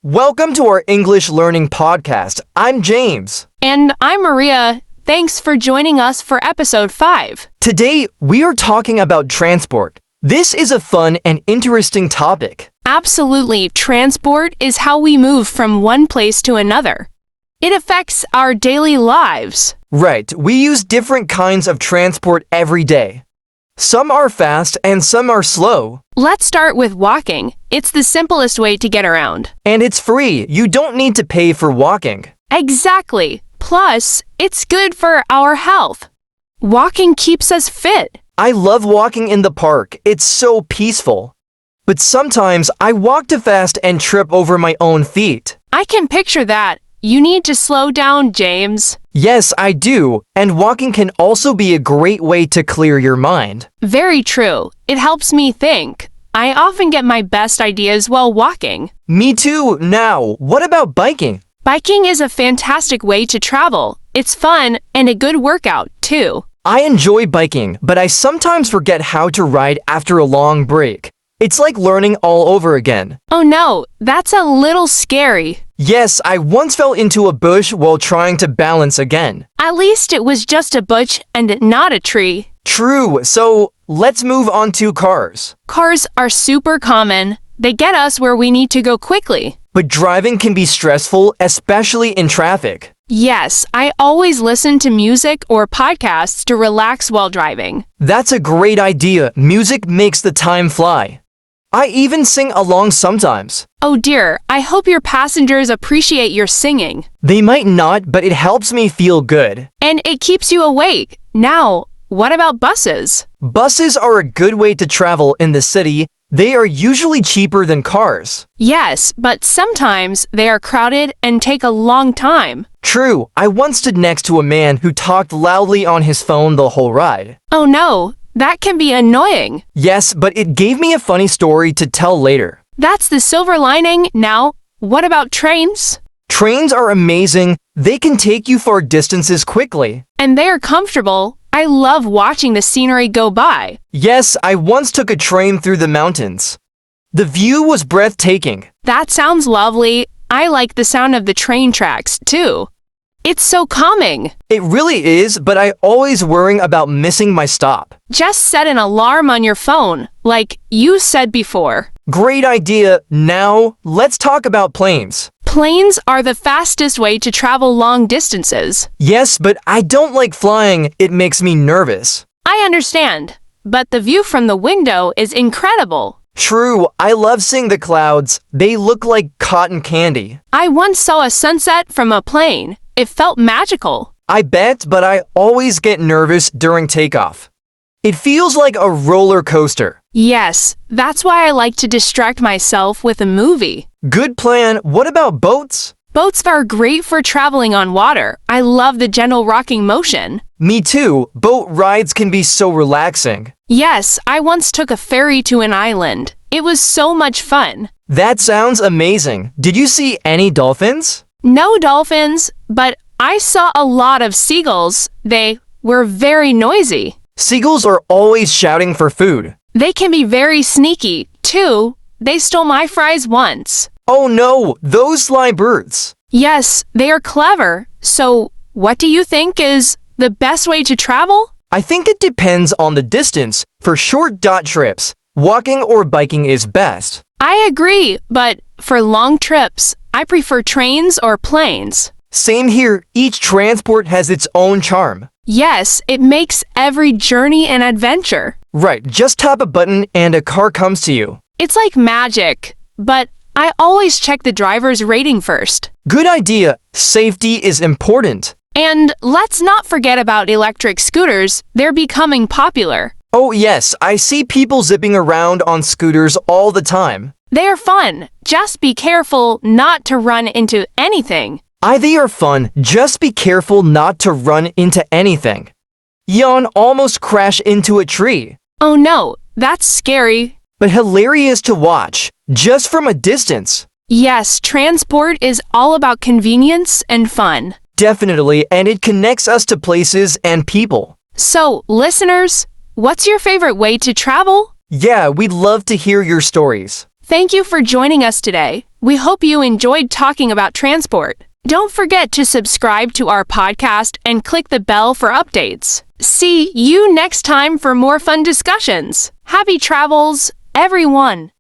Welcome to our English learning podcast. I'm James. And I'm Maria. Thanks for joining us for episode 5. Today, we are talking about transport. This is a fun and interesting topic. Absolutely, transport is how we move from one place to another. It affects our daily lives. Right, we use different kinds of transport every day. Some are fast and some are slow. Let's start with walking. It's the simplest way to get around. And it's free. You don't need to pay for walking. Exactly. Plus, it's good for our health. Walking keeps us fit. I love walking in the park. It's so peaceful. But sometimes I walk too fast and trip over my own feet. I can picture that. You need to slow down, James. Yes, I do. And walking can also be a great way to clear your mind. Very true. It helps me think. I often get my best ideas while walking. Me too. Now, what about biking? Biking is a fantastic way to travel. It's fun and a good workout, too. I enjoy biking, but I sometimes forget how to ride after a long break. It's like learning all over again. Oh no, that's a little scary. Yes, I once fell into a bush while trying to balance again. At least it was just a bush and not a tree. True, so let's move on to cars. Cars are super common. They get us where we need to go quickly. But driving can be stressful, especially in traffic. Yes, I always listen to music or podcasts to relax while driving. That's a great idea. Music makes the time fly. I even sing along sometimes. Oh dear, I hope your passengers appreciate your singing. They might not, but it helps me feel good. And it keeps you awake. Now, what about buses? Buses are a good way to travel in the city. They are usually cheaper than cars. Yes, but sometimes they are crowded and take a long time. True, I once stood next to a man who talked loudly on his phone the whole ride. Oh no, that can be annoying. Yes, but it gave me a funny story to tell later. That's the silver lining. Now, what about trains? Trains are amazing. They can take you far distances quickly. And they are comfortable. I love watching the scenery go by. Yes, I once took a train through the mountains. The view was breathtaking. That sounds lovely. I like the sound of the train tracks, too. It's so calming. It really is, but I always worry about missing my stop. Just set an alarm on your phone, like you said before. Great idea. Now, let's talk about planes. Planes are the fastest way to travel long distances. Yes, but I don't like flying. It makes me nervous. I understand, but the view from the window is incredible. True, I love seeing the clouds. They look like cotton candy. I once saw a sunset from a plane. It felt magical. I bet, but I always get nervous during takeoff. It feels like a roller coaster. Yes, that's why I like to distract myself with a movie. Good plan. What about boats? Boats are great for traveling on water. I love the gentle rocking motion. Me too. Boat rides can be so relaxing. Yes, I once took a ferry to an island. It was so much fun. That sounds amazing. Did you see any dolphins? No dolphins, but I saw a lot of seagulls. They were very noisy. Seagulls are always shouting for food. They can be very sneaky, too. They stole my fries once. Oh no, those sly birds. Yes, they are clever. So, what do you think is the best way to travel? I think it depends on the distance. For short dot trips, walking or biking is best. I agree, but for long trips, I prefer trains or planes. Same here. Each transport has its own charm. Yes, it makes every journey an adventure. Right, just tap a button and a car comes to you. It's like magic, but I always check the driver's rating first. Good idea. Safety is important. And let's not forget about electric scooters. They're becoming popular. Oh yes, I see people zipping around on scooters all the time. They are fun. Just be careful not to run into anything. They are fun. Just be careful not to run into anything. Jan almost crashed into a tree. Oh no, that's scary. But hilarious to watch, just from a distance. Yes, transport is all about convenience and fun. Definitely, and it connects us to places and people. So, listeners, what's your favorite way to travel? Yeah, we'd love to hear your stories. Thank you for joining us today. We hope you enjoyed talking about transport. Don't forget to subscribe to our podcast and click the bell for updates. See you next time for more fun discussions. Happy travels, everyone!